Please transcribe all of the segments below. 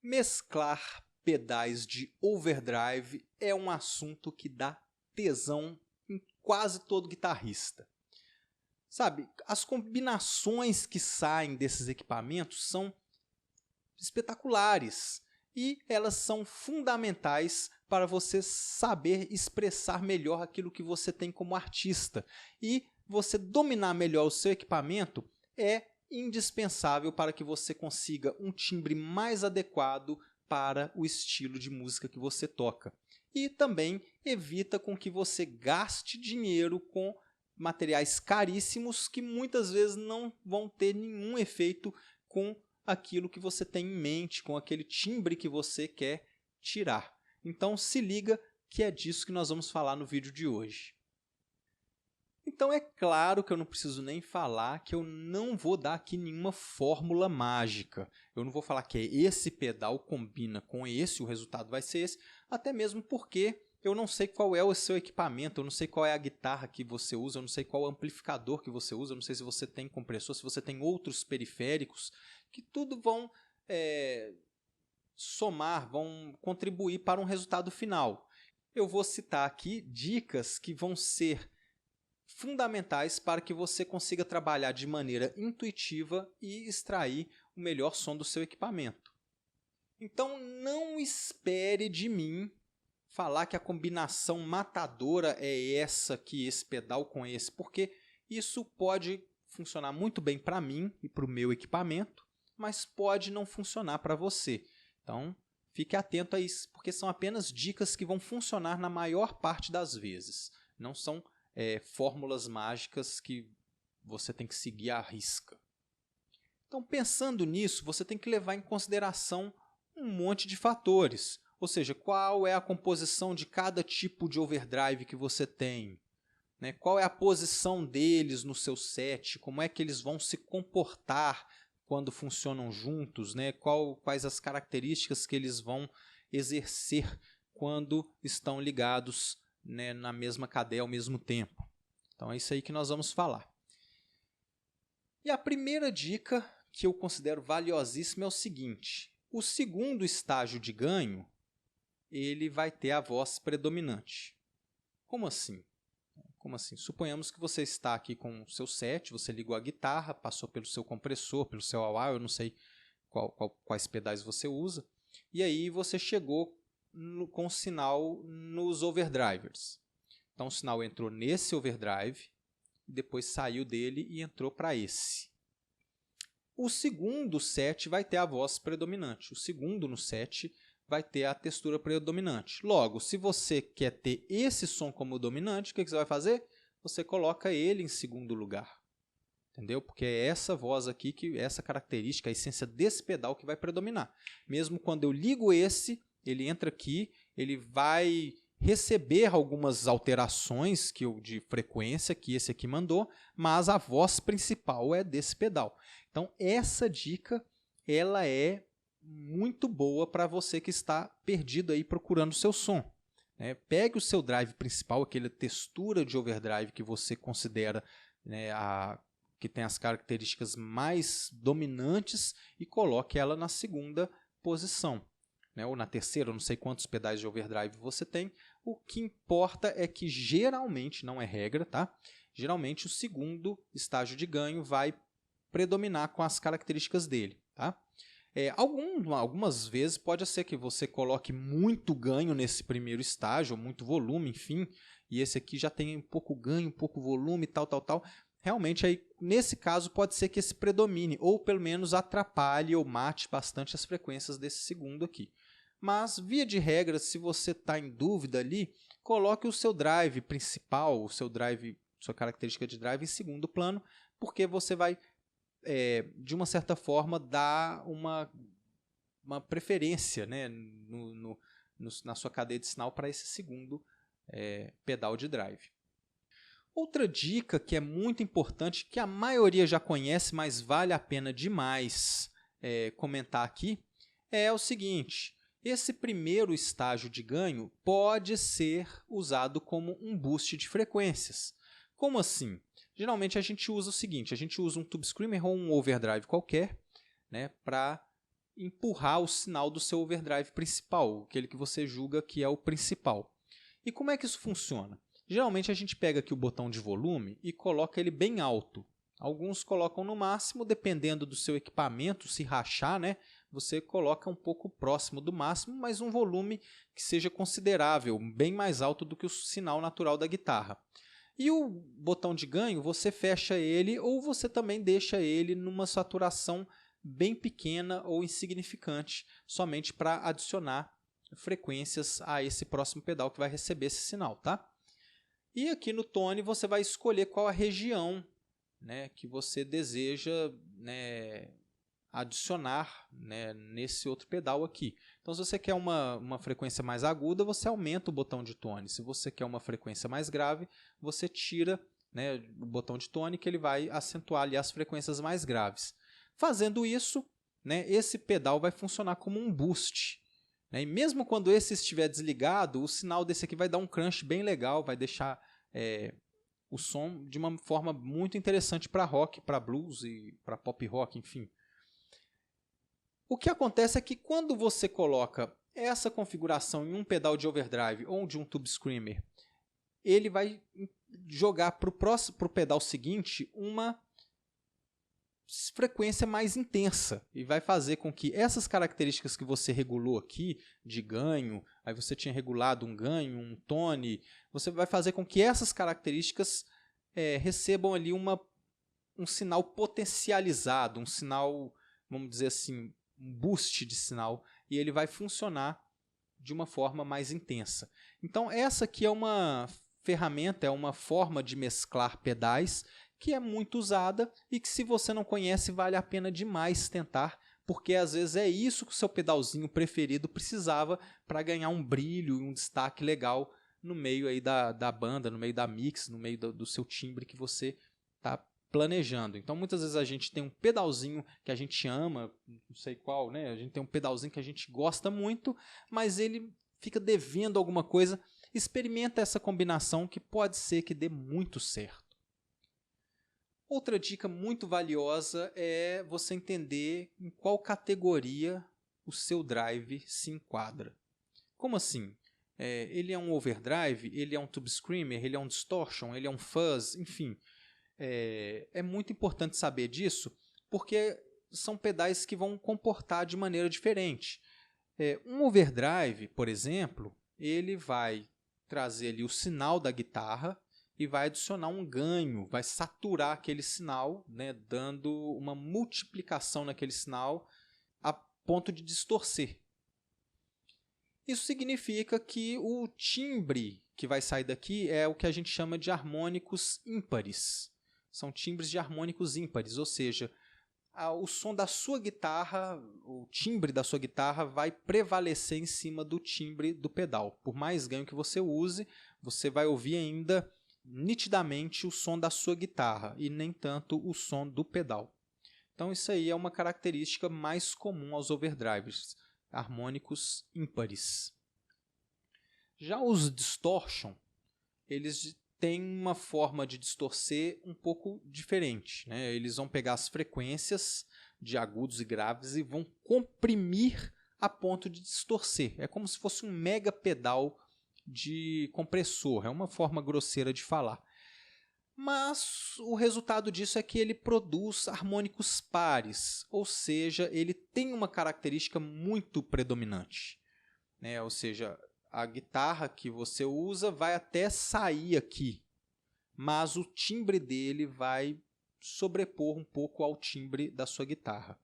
Mesclar pedais de overdrive é um assunto que dá tesão em quase todo guitarrista. Sabe, as combinações que saem desses equipamentos são espetaculares e elas são fundamentais para você saber expressar melhor aquilo que você tem como artista. E você dominar melhor o seu equipamento é indispensável para que você consiga um timbre mais adequado para o estilo de música que você toca. E também evita com que você gaste dinheiro com materiais caríssimos que muitas vezes não vão ter nenhum efeito com aquilo que você tem em mente, com aquele timbre que você quer tirar. Então se liga que é disso que nós vamos falar no vídeo de hoje. Então é claro que eu não preciso nem falar que eu não vou dar aqui nenhuma fórmula mágica. Eu não vou falar que esse pedal combina com esse, o resultado vai ser esse, até mesmo porque eu não sei qual é o seu equipamento, eu não sei qual é a guitarra que você usa, eu não sei qual amplificador que você usa, eu não sei se você tem compressor, se você tem outros periféricos, que tudo vão somar, vão contribuir para um resultado final. Eu vou citar aqui dicas que vão ser fundamentais para que você consiga trabalhar de maneira intuitiva e extrair o melhor som do seu equipamento. Então não espere de mim falar que a combinação matadora é essa, que esse pedal com esse, porque isso pode funcionar muito bem para mim e para o meu equipamento, mas pode não funcionar para você. Então fique atento a isso, porque são apenas dicas que vão funcionar na maior parte das vezes. Não são fórmulas mágicas que você tem que seguir à risca. Então, pensando nisso, você tem que levar em consideração um monte de fatores. Ou seja, qual é a composição de cada tipo de overdrive que você tem? Né? Qual é a posição deles no seu set? Como é que eles vão se comportar quando funcionam juntos? Né? Quais as características que eles vão exercer quando estão ligados, né, na mesma cadeia ao mesmo tempo. Então é isso aí que nós vamos falar. E a primeira dica que eu considero valiosíssima é o seguinte: o segundo estágio de ganho, ele vai ter a voz predominante. Como assim? Como assim? Suponhamos que você está aqui com o seu set, você ligou a guitarra, passou pelo seu compressor, pelo seu wah-wah, eu não sei quais pedais você usa, e aí você chegou com o sinal nos overdrivers. Então o sinal entrou nesse overdrive, depois saiu dele e entrou para esse. O segundo set vai ter a voz predominante. O segundo no set vai ter a textura predominante. Logo, se você quer ter esse som como dominante, o que você vai fazer? Você coloca ele em segundo lugar. Entendeu? Porque é essa voz aqui, essa característica, a essência desse pedal que vai predominar. Mesmo quando eu ligo esse, ele entra aqui, ele vai receber algumas alterações de frequência que esse aqui mandou, mas a voz principal é desse pedal. Então essa dica ela é muito boa para você que está perdido aí procurando o seu som. Né? Pegue o seu drive principal, aquela textura de overdrive que você considera, né, que tem as características mais dominantes, e coloque ela na segunda posição. Né, ou na terceira, eu não sei quantos pedais de overdrive você tem. O que importa é que geralmente, não é regra, tá? Geralmente o segundo estágio de ganho vai predominar com as características dele. Tá? Algumas vezes pode ser que você coloque muito ganho nesse primeiro estágio, ou muito volume, enfim, e esse aqui já tem um pouco ganho, um pouco volume, tal. Realmente, aí, nesse caso, pode ser que esse predomine, ou pelo menos atrapalhe ou mate bastante as frequências desse segundo aqui. Mas, via de regra, se você está em dúvida ali, coloque o seu drive principal, sua característica de drive em segundo plano, porque você vai, de uma certa forma, dar uma preferência, né, na sua cadeia de sinal para esse segundo pedal de drive. Outra dica que é muito importante, que a maioria já conhece, mas vale a pena demais comentar aqui, é o seguinte: esse primeiro estágio de ganho pode ser usado como um boost de frequências. Como assim? Geralmente a gente usa o seguinte: a gente usa um tube screamer ou um overdrive qualquer, né, para empurrar o sinal do seu overdrive principal, aquele que você julga que é o principal. E como é que isso funciona? Geralmente a gente pega aqui o botão de volume e coloca ele bem alto. Alguns colocam no máximo, dependendo do seu equipamento, se rachar, né? Você coloca um pouco próximo do máximo, mas um volume que seja considerável, bem mais alto do que o sinal natural da guitarra. E o botão de ganho, você fecha ele ou você também deixa ele numa saturação bem pequena ou insignificante, somente para adicionar frequências a esse próximo pedal que vai receber esse sinal, tá? E aqui no tone você vai escolher qual a região, né, que você deseja, né, adicionar, né, nesse outro pedal aqui. Então, se você quer uma frequência mais aguda, você aumenta o botão de tone. Se você quer uma frequência mais grave, você tira, né, o botão de tone, que ele vai acentuar ali as frequências mais graves. Fazendo isso, né, esse pedal vai funcionar como um boost, né, e mesmo quando esse estiver desligado, o sinal desse aqui vai dar um crunch bem legal, vai deixar o som de uma forma muito interessante para rock, para blues e para pop rock, enfim. O que acontece é que quando você coloca essa configuração em um pedal de overdrive ou de um tube screamer, ele vai jogar para o pedal seguinte uma frequência mais intensa e vai fazer com que essas características que você regulou aqui, de ganho, aí você tinha regulado um ganho, um tone, você vai fazer com que essas características recebam ali um sinal potencializado, um sinal, vamos dizer assim, um boost de sinal, e ele vai funcionar de uma forma mais intensa. Então essa aqui é uma ferramenta, é uma forma de mesclar pedais que é muito usada e que, se você não conhece, vale a pena demais tentar, porque às vezes é isso que o seu pedalzinho preferido precisava para ganhar um brilho e um destaque legal no meio aí da banda, no meio da mix, no meio do seu timbre que você está planejando. Então muitas vezes a gente tem um pedalzinho que a gente ama, não sei qual, né? A gente tem um pedalzinho que a gente gosta muito, mas ele fica devendo alguma coisa. Experimenta essa combinação que pode ser que dê muito certo. Outra dica muito valiosa é você entender em qual categoria o seu drive se enquadra. Como assim? Ele é um overdrive, ele é um tube screamer, ele é um distortion, ele é um fuzz, enfim. É muito importante saber disso, porque são pedais que vão comportar de maneira diferente. Um overdrive, por exemplo, ele vai trazer ali o sinal da guitarra e vai adicionar um ganho, vai saturar aquele sinal, né, dando uma multiplicação naquele sinal a ponto de distorcer. Isso significa que o timbre que vai sair daqui é o que a gente chama de harmônicos ímpares. São timbres de harmônicos ímpares, ou seja, o som da sua guitarra, o timbre da sua guitarra vai prevalecer em cima do timbre do pedal. Por mais ganho que você use, você vai ouvir ainda nitidamente o som da sua guitarra e nem tanto o som do pedal. Então isso aí é uma característica mais comum aos overdrives, harmônicos ímpares. Já os distortion, eles têm uma forma de distorcer um pouco diferente, né? Eles vão pegar as frequências de agudos e graves e vão comprimir a ponto de distorcer. É como se fosse um mega pedal de compressor, é uma forma grosseira de falar. Mas o resultado disso é que ele produz harmônicos pares, ou seja, ele tem uma característica muito predominante, né? Ou seja, a guitarra que você usa vai até sair aqui, mas o timbre dele vai sobrepor um pouco ao timbre da sua guitarra.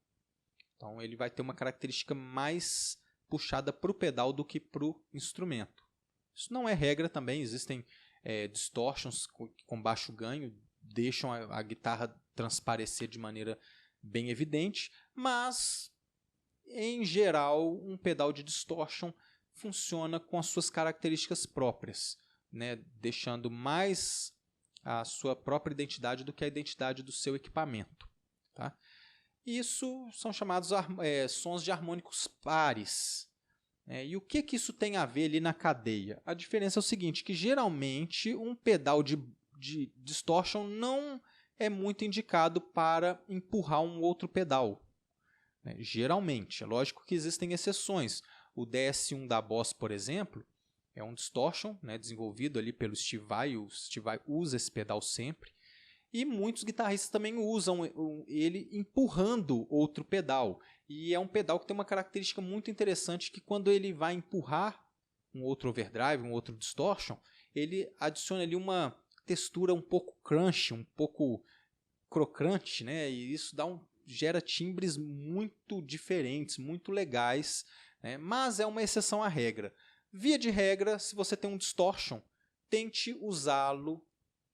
Então ele vai ter uma característica mais puxada para o pedal do que para o instrumento. Isso não é regra também, existem distortions com baixo ganho, deixam a guitarra transparecer de maneira bem evidente, mas em geral um pedal de distortion funciona com as suas características próprias, né? Deixando mais a sua própria identidade do que a identidade do seu equipamento. Tá? Isso são chamados sons de harmônicos pares. E o que isso tem a ver ali na cadeia? A diferença é o seguinte, que geralmente um pedal de distortion não é muito indicado para empurrar um outro pedal. né? Geralmente, é lógico que existem exceções. O DS1 da Boss, por exemplo, é um distortion, né, desenvolvido ali pelo Steve Vai. O Steve Vai usa esse pedal sempre. E muitos guitarristas também usam ele empurrando outro pedal. E é um pedal que tem uma característica muito interessante, que quando ele vai empurrar um outro overdrive, um outro distortion, ele adiciona ali uma textura um pouco crunch, um pouco crocante, né? E isso gera timbres muito diferentes, muito legais, né? Mas é uma exceção à regra. Via de regra, se você tem um distortion, tente usá-lo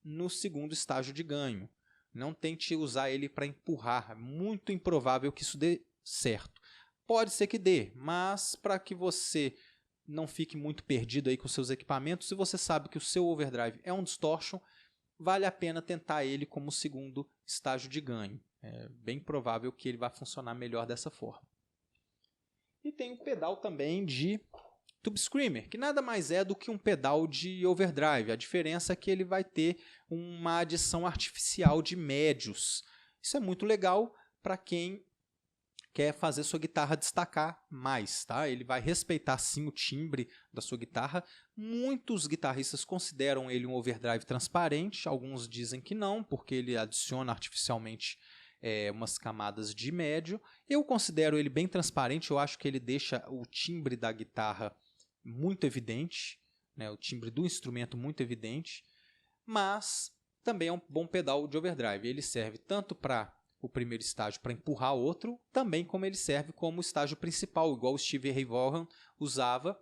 no segundo estágio de ganho. Não tente usar ele para empurrar. É muito improvável que isso dê certo. Pode ser que dê, mas para que você não fique muito perdido aí com seus equipamentos, se você sabe que o seu overdrive é um distortion, vale a pena tentar ele como segundo estágio de ganho. É bem provável que ele vai funcionar melhor dessa forma. E tem o pedal também de Tube Screamer, que nada mais é do que um pedal de overdrive. A diferença é que ele vai ter uma adição artificial de médios. Isso é muito legal para quem quer fazer sua guitarra destacar mais, tá? Ele vai respeitar sim o timbre da sua guitarra. Muitos guitarristas consideram ele um overdrive transparente, alguns dizem que não, porque ele adiciona artificialmente umas camadas de médio. Eu considero ele bem transparente, eu acho que ele deixa o timbre da guitarra muito evidente, né? O timbre do instrumento muito evidente, mas também é um bom pedal de overdrive. Ele serve tanto para o primeiro estágio para empurrar outro, também como ele serve como estágio principal, igual o Stevie Ray Vaughan usava,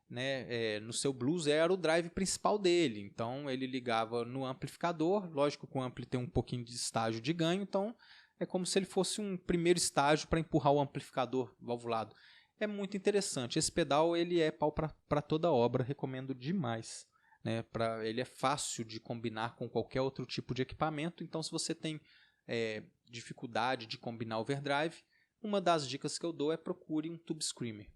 né, no seu blues, era o drive principal dele. Então ele ligava no amplificador, lógico que o ampli tem um pouquinho de estágio de ganho, então é como se ele fosse um primeiro estágio para empurrar o amplificador valvulado. É muito interessante. Esse pedal ele é pau para toda obra, recomendo demais. Né? Ele é fácil de combinar com qualquer outro tipo de equipamento, então se você tem dificuldade de combinar overdrive, uma das dicas que eu dou é procure um Tube Screamer.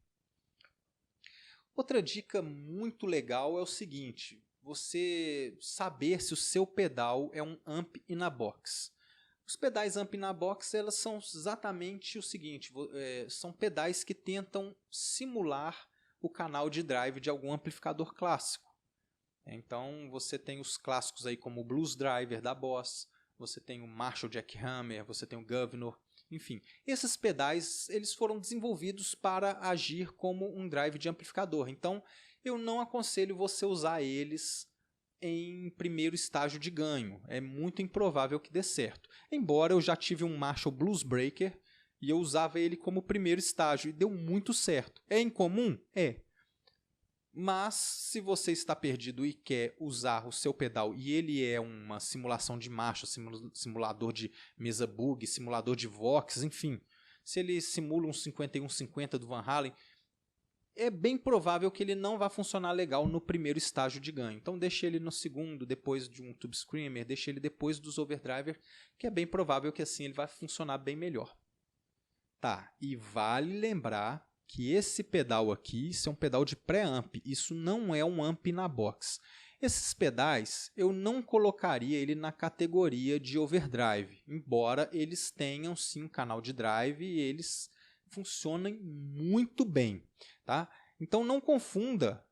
Outra dica muito legal é o seguinte: você saber se o seu pedal é um amp in a box. Os pedais amp in a box, elas são exatamente o seguinte, são pedais que tentam simular o canal de drive de algum amplificador clássico. Então você tem os clássicos aí como o Blues Driver da Boss, você tem o Marshall Jackhammer, você tem o Governor, enfim. Esses pedais eles foram desenvolvidos para agir como um drive de amplificador. Então eu não aconselho você usar eles em primeiro estágio de ganho. É muito improvável que dê certo. Embora eu já tive um Marshall Blues Breaker e eu usava ele como primeiro estágio e deu muito certo. É incomum? É. Mas se você está perdido e quer usar o seu pedal e ele é uma simulação de marcha, simulador de mesa Bug, simulador de Vox, enfim, se ele simula um 5150 do Van Halen, é bem provável que ele não vá funcionar legal no primeiro estágio de ganho. Então deixe ele no segundo, depois de um Tube Screamer, deixe ele depois dos overdriver, que é bem provável que assim ele vai funcionar bem melhor. Tá, e vale lembrar que esse pedal aqui, isso é um pedal de pré-amp, isso não é um amp na box. Esses pedais, eu não colocaria ele na categoria de overdrive, embora eles tenham sim um canal de drive e eles funcionem muito bem. Tá? Então não confunda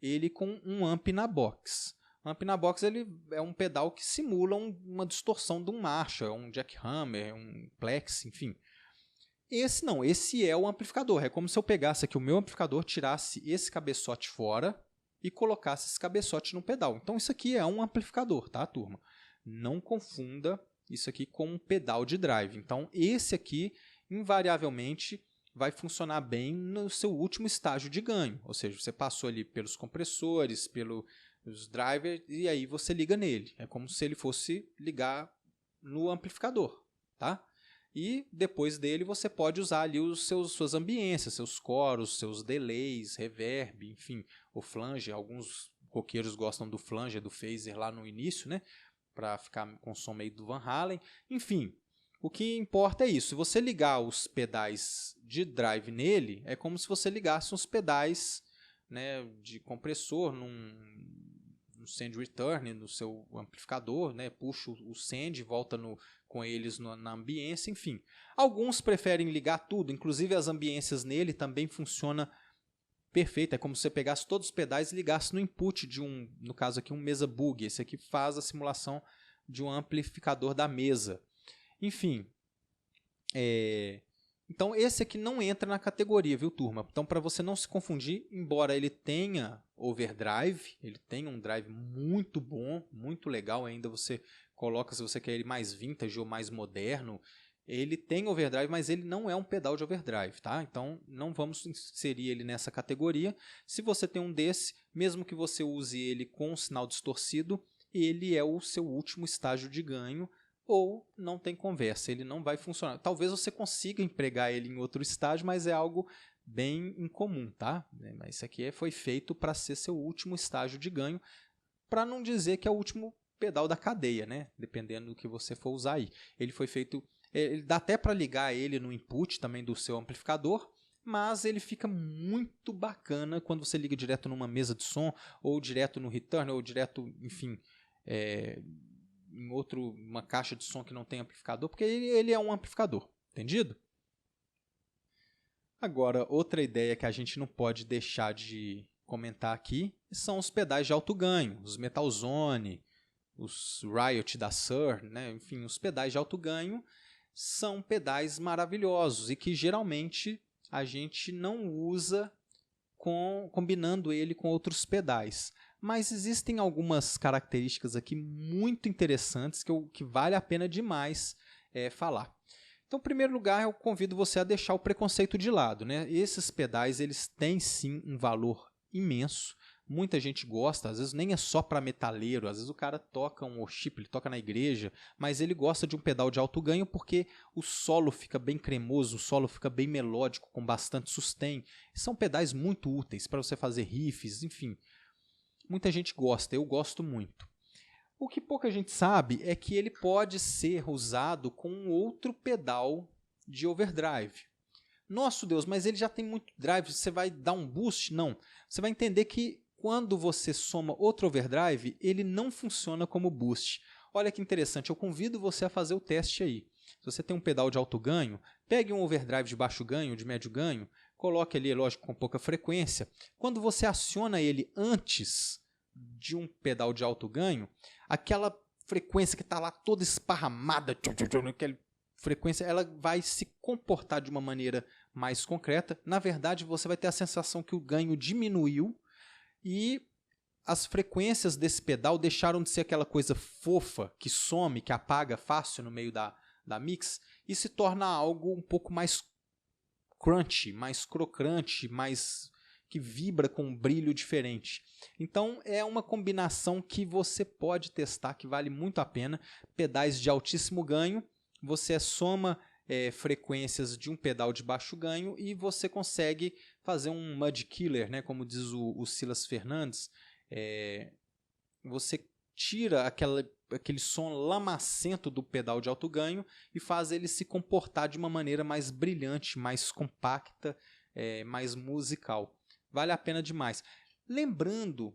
ele com um amp na box. O amp na box ele é um pedal que simula uma distorção de um Marshall, um jackhammer, um Plex, enfim. Esse não, esse é o amplificador. É como se eu pegasse aqui o meu amplificador, tirasse esse cabeçote fora e colocasse esse cabeçote no pedal. Então isso aqui é um amplificador, tá, turma? Não confunda isso aqui com um pedal de drive. Então esse aqui, invariavelmente, vai funcionar bem no seu último estágio de ganho. Ou seja, você passou ali pelos compressores, pelos drivers, e aí você liga nele. É como se ele fosse ligar no amplificador, tá? E depois dele você pode usar ali suas ambiências, seus coros, seus delays, reverb, enfim, o flanger. Alguns roqueiros gostam do flanger, do phaser lá no início, né? Para ficar com o som meio do Van Halen. Enfim, o que importa é isso. Se você ligar os pedais de drive nele, é como se você ligasse uns pedais, né, de compressor no send return no seu amplificador, né, puxa o send, volta com com eles na ambiência, enfim. Alguns preferem ligar tudo, inclusive as ambiências nele também funcionam perfeito. É como se você pegasse todos os pedais e ligasse no input de no caso aqui, um Mesa Bug. Esse aqui faz a simulação de um amplificador da mesa. Enfim, então esse aqui não entra na categoria, viu, turma? Então, para você não se confundir, embora ele tenha overdrive, ele tem um drive muito bom, muito legal, ainda você coloca se você quer ele mais vintage ou mais moderno, ele tem overdrive, mas ele não é um pedal de overdrive, tá? Então não vamos inserir ele nessa categoria. Se você tem um desse, mesmo que você use ele com um sinal distorcido, ele é o seu último estágio de ganho, ou não tem conversa, ele não vai funcionar. Talvez você consiga empregar ele em outro estágio, mas é algo bem incomum, tá? Mas isso aqui foi feito para ser seu último estágio de ganho, para não dizer que é o último pedal da cadeia, né? Dependendo do que você for usar aí. Ele foi feito, ele dá até para ligar ele no input também do seu amplificador, mas ele fica muito bacana quando você liga direto numa mesa de som, ou direto no return, ou direto, enfim, em uma caixa de som que não tem amplificador, porque ele é um amplificador, entendido? Agora, outra ideia que a gente não pode deixar de comentar aqui são os pedais de alto ganho, os Metal Zone, os Riot da Suhr, né? Enfim, os pedais de alto ganho são pedais maravilhosos e que geralmente a gente não usa combinando ele com outros pedais. Mas existem algumas características aqui muito interessantes que vale a pena demais falar. Então, em primeiro lugar, eu convido você a deixar o preconceito de lado, né? Esses pedais eles têm sim um valor imenso. Muita gente gosta, às vezes nem é só para metaleiro, às vezes o cara toca um worship, ele toca na igreja, mas ele gosta de um pedal de alto ganho porque o solo fica bem cremoso, o solo fica bem melódico, com bastante sustain. São pedais muito úteis para você fazer riffs, enfim. Muita gente gosta, eu gosto muito. O que pouca gente sabe é que ele pode ser usado com um outro pedal de overdrive. Nossa Deus, mas ele já tem muito drive, você vai dar um boost? Não. Você vai entender que quando você soma outro overdrive, ele não funciona como boost. Olha que interessante, eu convido você a fazer o teste aí. Se você tem um pedal de alto ganho, pegue um overdrive de baixo ganho, de médio ganho, coloque ali, lógico, com pouca frequência. Quando você aciona ele antes de um pedal de alto ganho, aquela frequência que está lá toda esparramada, aquela frequência, ela vai se comportar de uma maneira mais concreta. Na verdade, você vai ter a sensação que o ganho diminuiu e as frequências desse pedal deixaram de ser aquela coisa fofa, que some, que apaga fácil no meio da mix, e se torna algo um pouco mais crunchy, mais crocante, mais que vibra com um brilho diferente. Então é uma combinação que você pode testar, que vale muito a pena. Pedais de altíssimo ganho, você soma frequências de um pedal de baixo ganho e você consegue fazer um mud killer, né? Como diz o Silas Fernandes. Você tira aquele som lamacento do pedal de alto ganho e faz ele se comportar de uma maneira mais brilhante, mais compacta, mais musical. Vale a pena demais. Lembrando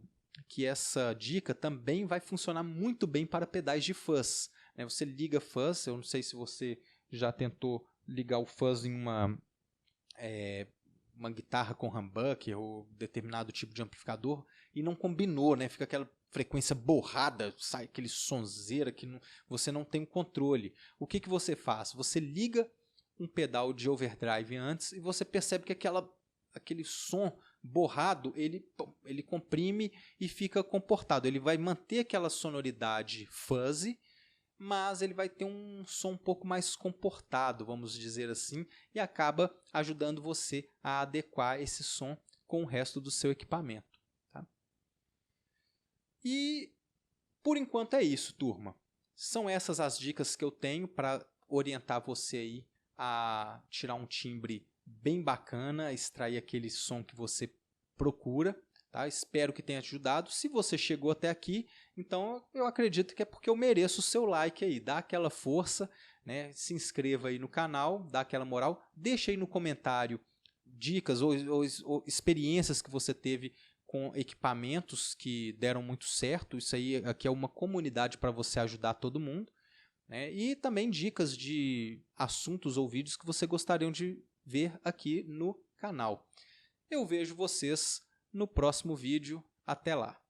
que essa dica também vai funcionar muito bem para pedais de fuzz. Você liga fuzz, eu não sei se você já tentou ligar o fuzz em uma guitarra com humbucker ou determinado tipo de amplificador e não combinou, né? Fica aquela frequência borrada, sai aquele sonzeira que você não tem o controle. O que você faz? Você liga um pedal de overdrive antes e você percebe que aquele som borrado, ele comprime e fica comportado. Ele vai manter aquela sonoridade fuzzy, mas ele vai ter um som um pouco mais comportado, vamos dizer assim, e acaba ajudando você a adequar esse som com o resto do seu equipamento. Tá? E por enquanto é isso, turma. São essas as dicas que eu tenho para orientar você aí a tirar um timbre bem bacana, extrair aquele som que você procura. Tá? Espero que tenha te ajudado. Se você chegou até aqui, então eu acredito que é porque eu mereço o seu like aí. Dá aquela força, né? Se inscreva aí no canal, dá aquela moral. Deixa aí no comentário dicas ou experiências que você teve com equipamentos que deram muito certo. Isso aí aqui é uma comunidade para você ajudar todo mundo. né? E também dicas de assuntos ou vídeos que você gostariam de ver aqui no canal. Eu vejo vocês no próximo vídeo. Até lá!